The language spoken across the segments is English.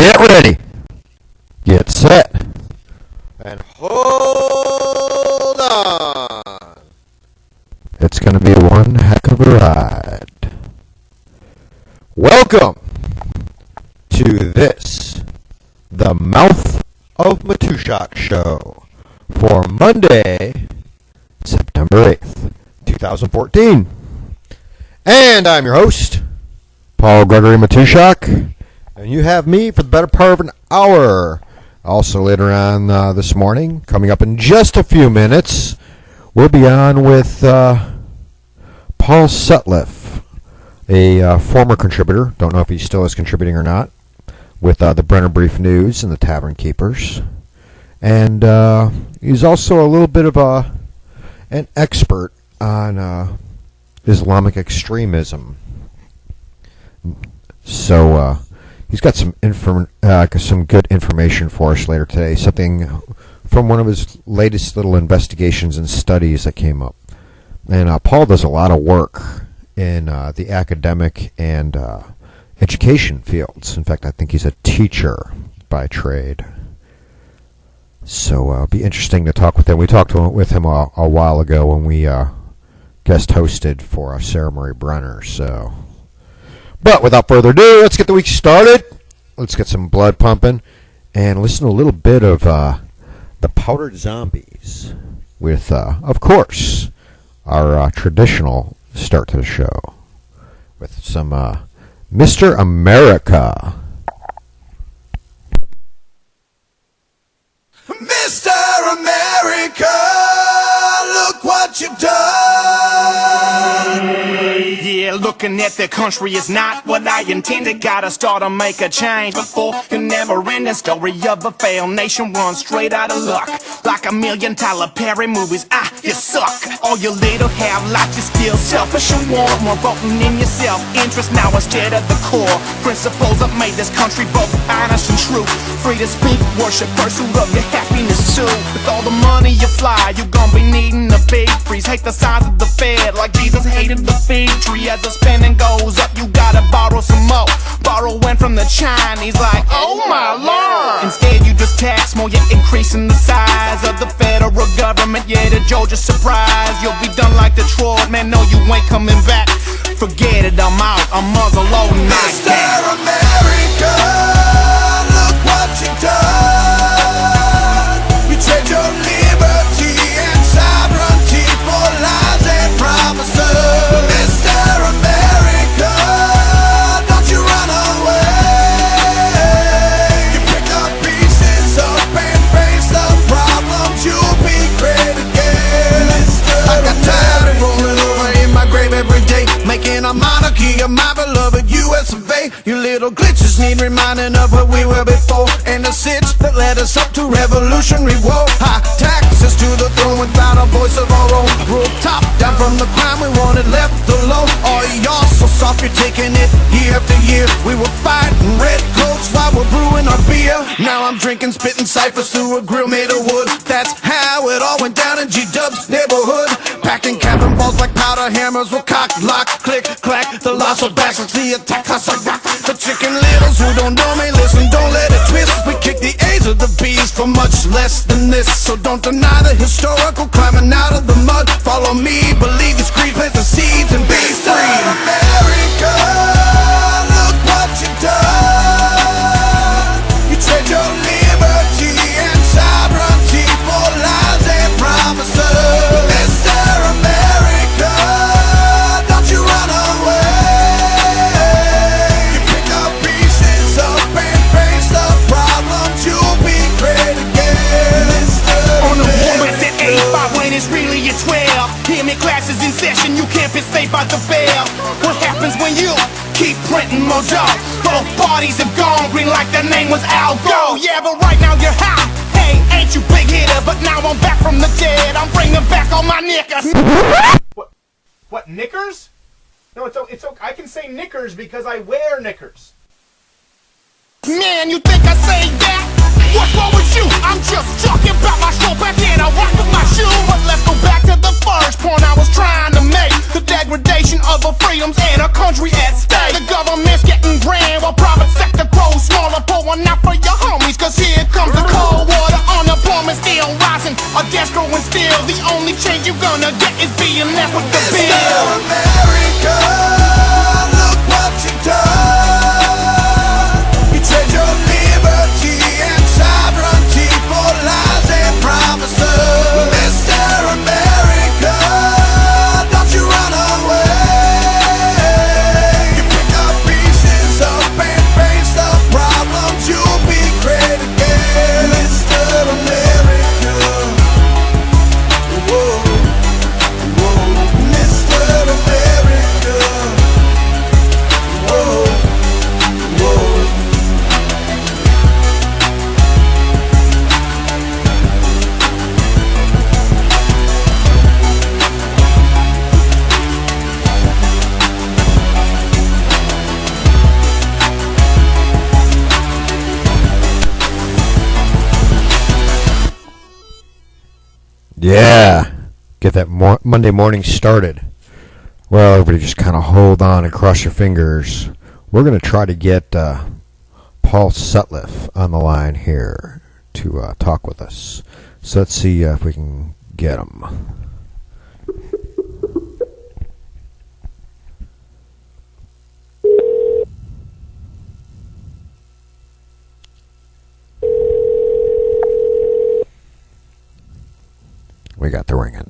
Get ready. Get set. And hold on. It's going to be one heck of a ride. Welcome to this, the Mouth of Matuszak show for Monday, September 8th, 2014. And I'm your host, Paul-Gregory Matuszak. And you have me for the better part of an hour. Also later on this morning, coming up in just a few minutes, we'll be on with Paul Sutton, a former contributor. Don't know if he still is contributing or not, with the Brenner Brief News and the Tavern Keepers. And he's also a little bit of an expert on Islamic extremism. So he's got some good information for us later today. Something from one of his latest little investigations and studies that came up. And Paul does a lot of work in the academic and education fields. In fact, I think he's a teacher by trade. So it'll be interesting to talk with him. We talked with him a while ago when we guest hosted for Sarah Marie Brenner. But without further ado, let's get the week started. Let's get some blood pumping and listen to a little bit of the Powdered Zombies with, of course, our traditional start to the show with some Mr. America. Mr. America, look what you've done. Yeah, looking at the country is not what I intended. Gotta start to make a change before you never end. The story of a failed nation runs straight out of luck. Like $1,000,000 Tyler Perry movies, you suck. All your little have life is still selfish and want more voting in your self-interest now instead of the core principles that made this country both honest and true. Free to speak, worship, pursuit of your happiness too. With all the money you fly, you gon' be needing a big freeze. Hate the size of the Fed like Jesus hated the fig tree. As the spending goes up, you gotta borrow some more. Borrowing from the Chinese like, oh my lord. Instead you just tax more, yet increasing the size of the federal government. Yeah, the Georgia surprise, you'll be done like Detroit. Man, no, you ain't coming back. Forget it, I'm out, I'm muzzle loading my Mr. America, look what you've done. You trade your liberty and sovereignty for lies and promises. Mr. America, don't you run away. You pick up pieces up and face the problems, you'll be great again. I got tired of rolling over in my grave every day, making a monarchy of my beloved US of A. You little glitches need reminding of what we were before, and the sits that led us up to revolutionary war. High taxes to the throne without a voice of our own. Rule top down from the crime we wanted left alone. Oh, y'all so soft, you're taking it year after year. We were fighting red coats while we're brewing our beer. Now I'm drinking, spitting ciphers through a grill made of wood. That's how it all went down in G-Dub's neighborhood. Packing cabin balls like powder hammers with cock, lock, click, clack. The loss of bastards, the attack, us like rock. The chicken littles who don't know me, listen, don't let it twist. We kick the A's of the B's for much less than this. So don't deny the historical climbing out of the mud. Follow me, believe it's creed, plant the seeds and be free. America, look what you've done. You trade your liberty and sovereignty for lies and promises. Mr. America, don't you run away. You pick up pieces up and face the problems, you'll be great again. On the woman at 8-5 when it's really at 12. Hear me, classes in session, you can't be safe by the bell. What happens when you keep printing more dough? Both parties have gone green like their name was Al Gore. Yeah, but right now you're high. Hey, ain't you big hitter? But now I'm back from the dead. I'm bringing back all my knickers. What, knickers? No, it's okay. I can say knickers because I wear knickers. Man, you think I say that? What's wrong with you? I'm just talking about my show back then. I rock with my shoe. But let's go back to the first point I was trying to make. The degradation of our freedoms and a country at stake. The government's getting grand while private sector grows smaller. Pour pouring out for your homies, cause here comes the cold water. Unemployment still rising, our debt's growing still. The only change you're gonna get is being left with the bill. Mr. America, look what you've done. You trade your liberty and sovereignty for lies and promises. Mr. America, don't you run away. You pick up pieces up and face the problems, you'll be great again. Mr. America, whoa, whoa. Mr. America, whoa, whoa. Yeah, get that Monday morning started. Well, everybody just kind of hold on and cross your fingers. We're going to try to get Paul Sutton on the line here to talk with us. So let's see if we can get him. We got the ringing.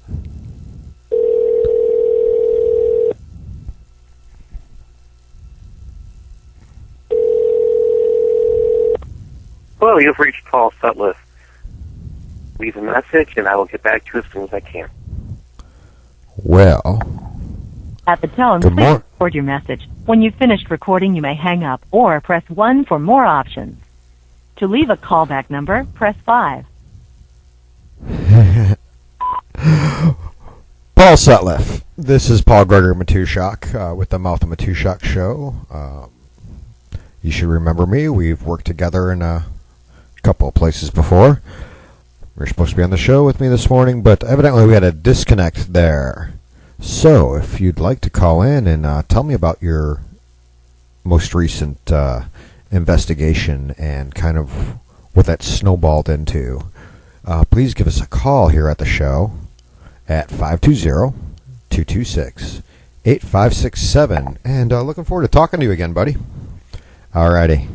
Hello, you've reached Paul Sutton. Leave a message, and I will get back to you as soon as I can. Well, At the tone, Good please mor- record your message. When you've finished recording, you may hang up or press 1 for more options. To leave a callback number, press 5. Paul Sutton. This is Paul-Gregory Matuszak with the Mouth of Matuszak show. You should remember me. We've worked together in a couple of places before. You're supposed to be on the show with me this morning, but evidently we had a disconnect there. So if you'd like to call in and tell me about your most recent investigation and kind of what that snowballed into, please give us a call here at the show at 520-226-8567. And looking forward to talking to you again, buddy. Alrighty.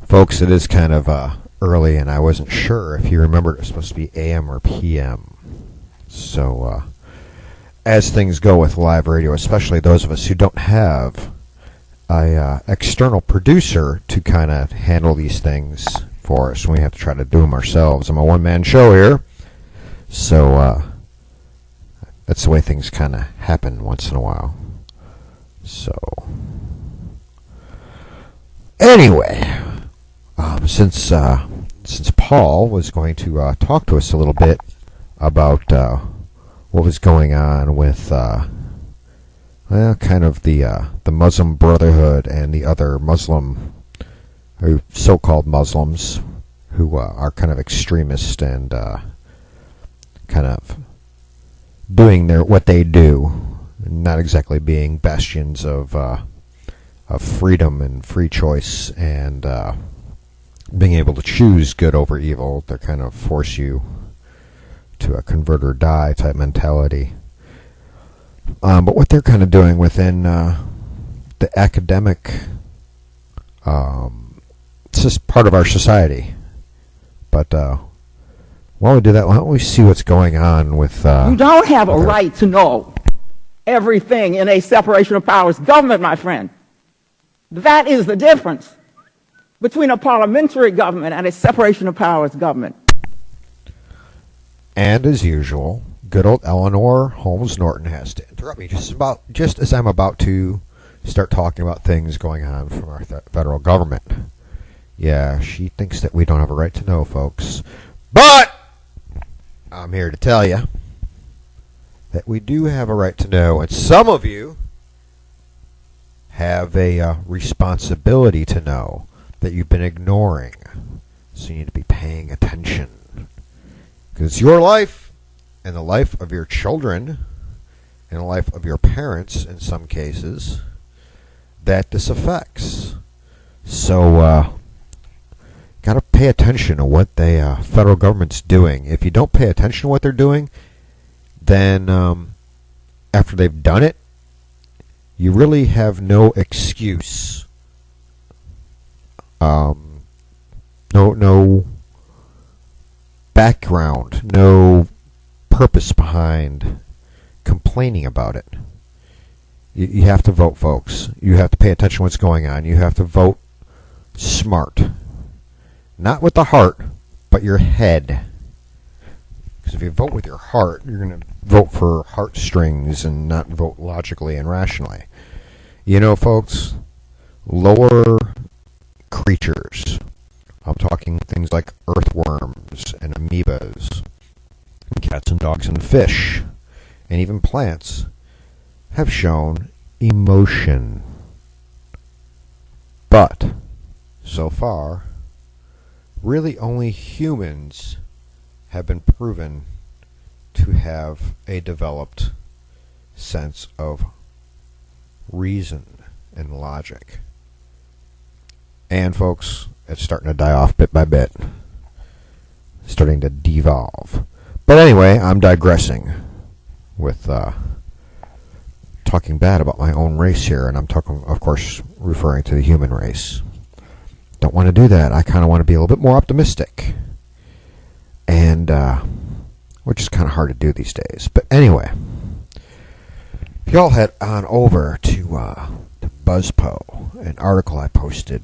Folks, it is kind of early, and I wasn't sure if you remembered it was supposed to be AM or PM. So, as things go with live radio, especially those of us who don't have a external producer to kind of handle these things for us, we have to try to do them ourselves. I'm a one-man show here, so that's the way things kind of happen once in a while. So, anyway, since Paul was going to talk to us a little bit about what was going on with kind of the Muslim Brotherhood and the other Muslim, or so-called Muslims, who are kind of extremist and kind of doing what they do, not exactly being bastions of freedom and free choice and being able to choose good over evil. They kind of force you to a convert or die type mentality. But what they're kind of doing within the academic, it's just part of our society. But while we do that, why don't we see what's going on with... You don't have a right to know everything in a separation of powers government, my friend. That is the difference between a parliamentary government and a separation of powers government. And as usual, good old Eleanor Holmes Norton has to interrupt me just as I'm about to start talking about things going on from our federal government. Yeah, she thinks that we don't have a right to know, folks. But I'm here to tell you that we do have a right to know, and some of you have a responsibility to know that you've been ignoring. So you need to be paying attention. Because it's your life and the life of your children and the life of your parents, in some cases, that this affects. So, got to pay attention to what the federal government's doing. If you don't pay attention to what they're doing, then after they've done it, you really have no excuse. No background, no purpose behind complaining about it. You have to vote, folks. You have to pay attention to what's going on. You have to vote smart. Not with the heart, but your head. Because if you vote with your heart, you're going to vote for heartstrings and not vote logically and rationally. You know, folks, lower creatures, I'm talking things like earthworms and amoebas, and cats and dogs and fish, and even plants, have shown emotion. But, so far, really only humans have been proven to have a developed sense of reason and logic. And folks, it's starting to die off bit by bit. Starting to devolve. But anyway, I'm digressing with talking bad about my own race here, and I'm talking, of course, referring to the human race. Don't want to do that. I kind of want to be a little bit more optimistic. And, which is kind of hard to do these days. But anyway, if y'all head on over to BuzzPo, an article I posted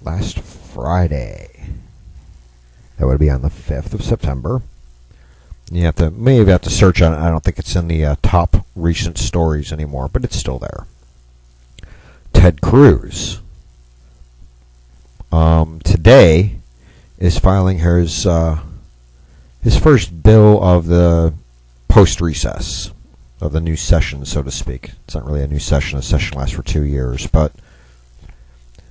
last Friday. That would be on the 5th of September. You have to maybe have to search on it. I don't think it's in the top recent stories anymore, but it's still there. Ted Cruz today is filing his first bill of the post-recess of the new session, so to speak. It's not really a new session. The session lasts for 2 years, but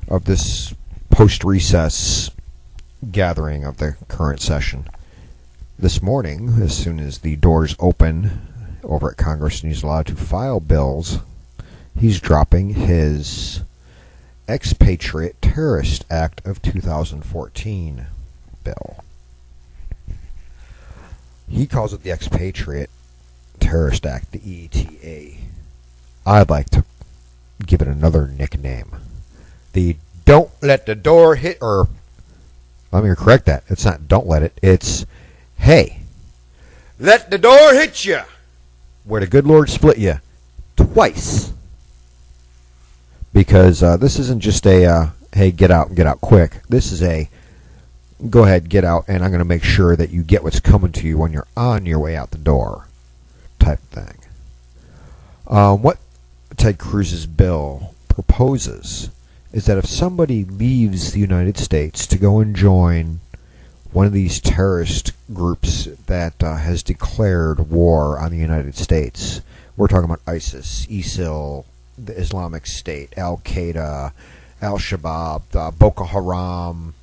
of this post-recess gathering of the current session. This morning, as soon as the doors open over at Congress and he's allowed to file bills, he's dropping his Expatriate Terrorist Act of 2014 bill. He calls it the Expatriate Terrorist Act, the ETA. I'd like to give it another nickname. The Don't Let the Door Hit, or let me correct that. It's not don't let it, it's hey, let the door hit you, where the good Lord split you twice. Because this isn't just a, hey, get out and get out quick. This is a, go ahead, get out, and I'm going to make sure that you get what's coming to you when you're on your way out the door type thing. What Ted Cruz's bill proposes is that if somebody leaves the United States to go and join one of these terrorist groups that has declared war on the United States, we're talking about ISIS, ISIL, the Islamic State, Al-Qaeda, Al-Shabaab, Boko Haram.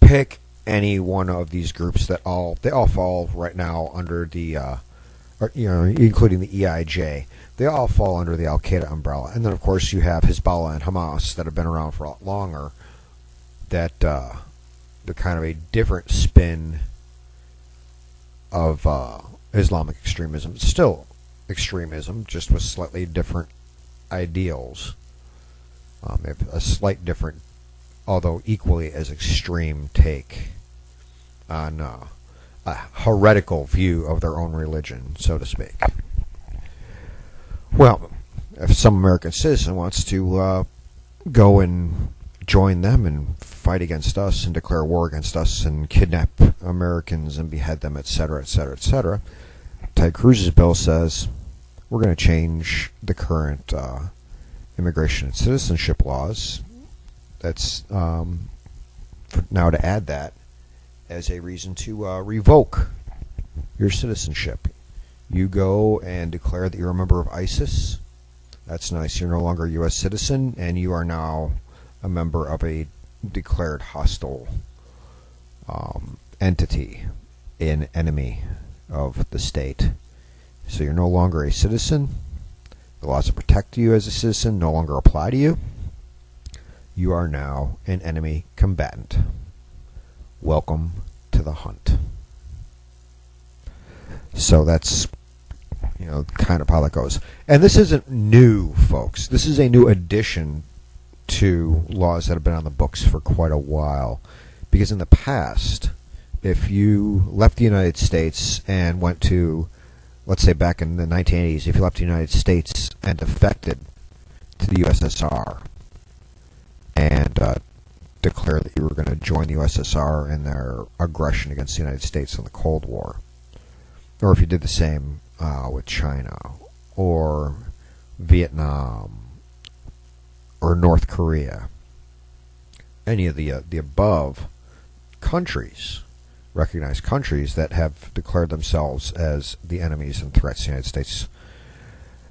Pick any one of these groups that all fall right now under the, including the EIJ. They all fall under the Al-Qaeda umbrella. And then, of course, you have Hezbollah and Hamas that have been around for a lot longer, that they're kind of a different spin of Islamic extremism. It's still extremism, just with slightly different ideals. They have a slight different, although equally as extreme, take on a heretical view of their own religion, so to speak. Well, if some American citizen wants to go and join them and fight against us and declare war against us and kidnap Americans and behead them, etc., etc., etc., Ted Cruz's bill says we're going to change the current immigration and citizenship laws. That's now to add that as a reason to revoke your citizenship. You go and declare that you're a member of ISIS. That's nice. You're no longer a U.S. citizen, and you are now a member of a declared hostile entity, an enemy of the state. So you're no longer a citizen. The laws that protect you as a citizen no longer apply to you. You are now an enemy combatant. Welcome to the hunt. So that's, kind of how that goes. And this isn't new, folks. This is a new addition to laws that have been on the books for quite a while. Because in the past, if you left the United States and went to, let's say back in the 1980s, if you left the United States and defected to the USSR and declared that you were going to join the USSR in their aggression against the United States in the Cold War, or if you did the same with China or Vietnam or North Korea, any of the above countries, recognized countries that have declared themselves as the enemies and threats to the United States,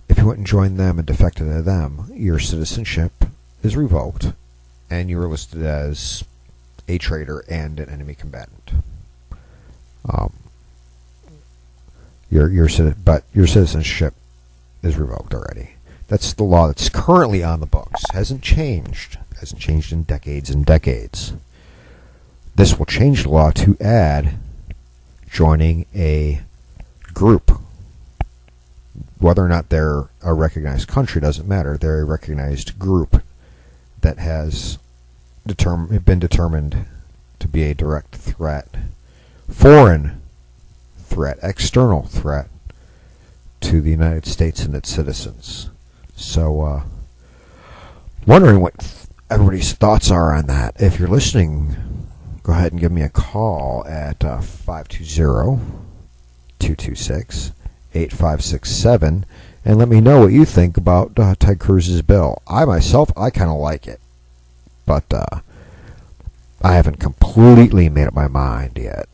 if you went and joined them and defected to them, your citizenship is revoked and you are listed as a traitor and an enemy combatant. Your citizenship is revoked already. That's the law that's currently on the books. Hasn't changed in decades and decades. This will change the law to add joining a group. Whether or not they're a recognized country doesn't matter. They're a recognized group that has been determined to be a direct threat, foreign threat, external threat to the United States and its citizens. So, wondering what everybody's thoughts are on that. If you're listening, go ahead and give me a call at 520-226-8567 and let me know what you think about Ted Cruz's bill. I kind of like it, but I haven't completely made up my mind yet.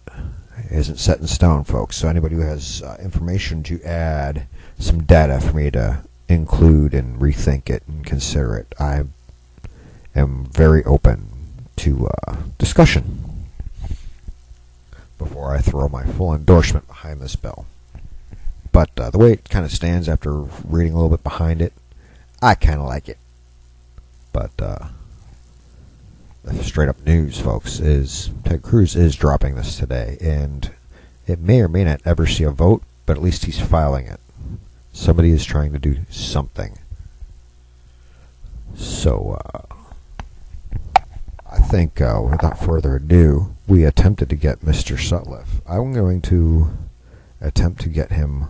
It isn't set in stone, folks. So anybody who has information to add, some data for me to include and rethink it and consider it, I am very open to discussion before I throw my full endorsement behind this bill. But the way it kind of stands after reading a little bit behind it, I kind of like it. But the straight up news, folks, is Ted Cruz is dropping this today, and it may or may not ever see a vote, but at least he's filing it. Somebody is trying to do something. So, I think, without further ado, we attempted to get Mr. Sutliff. I'm going to attempt to get him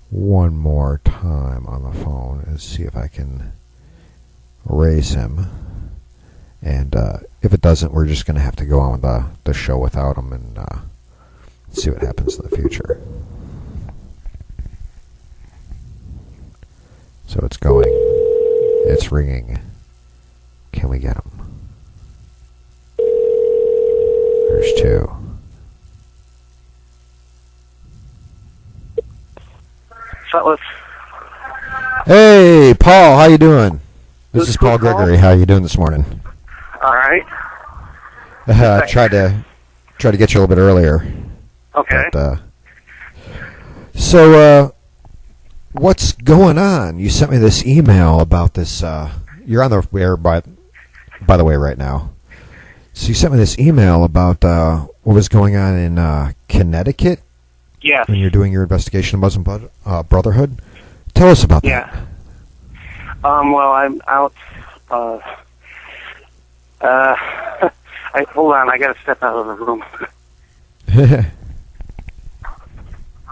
one more time on the phone and see if I can raise him. And if it doesn't, we're just going to have to go on with the show without him and see what happens in the future. So it's going. It's ringing. Can we get him? There's two. Sutliff. Hey, Paul, how you doing? This is Paul-Gregory. How you doing this morning? All right. Tried to get you a little bit earlier. Okay. But, so, what's going on? You sent me this email about this. You're on the air, by the way, right now. So you sent me this email about what was going on in Connecticut. Yeah. When you're doing your investigation of Muslim Brotherhood. Tell us about that. Yeah. Well, I'm out. Hold on. I got to step out of the room. I'll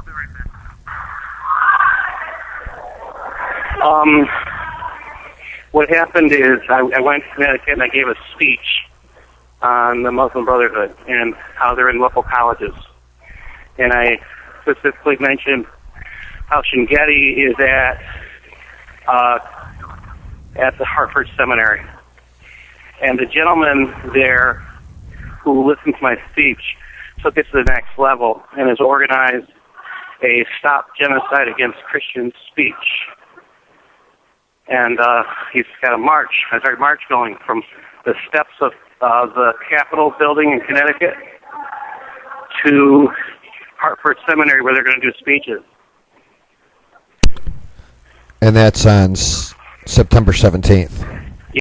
be right back. What happened is I went to Connecticut and I gave a speech on the Muslim Brotherhood and how they're in local colleges. And I specifically mentioned how Shingeti is at the Hartford Seminary. And the gentleman there who listened to my speech took it to the next level and has organized a Stop Genocide Against Christian speech. And he's got a march going from the steps of the Capitol building in Connecticut to Hartford Seminary where they're going to do speeches. And that's on September 17th.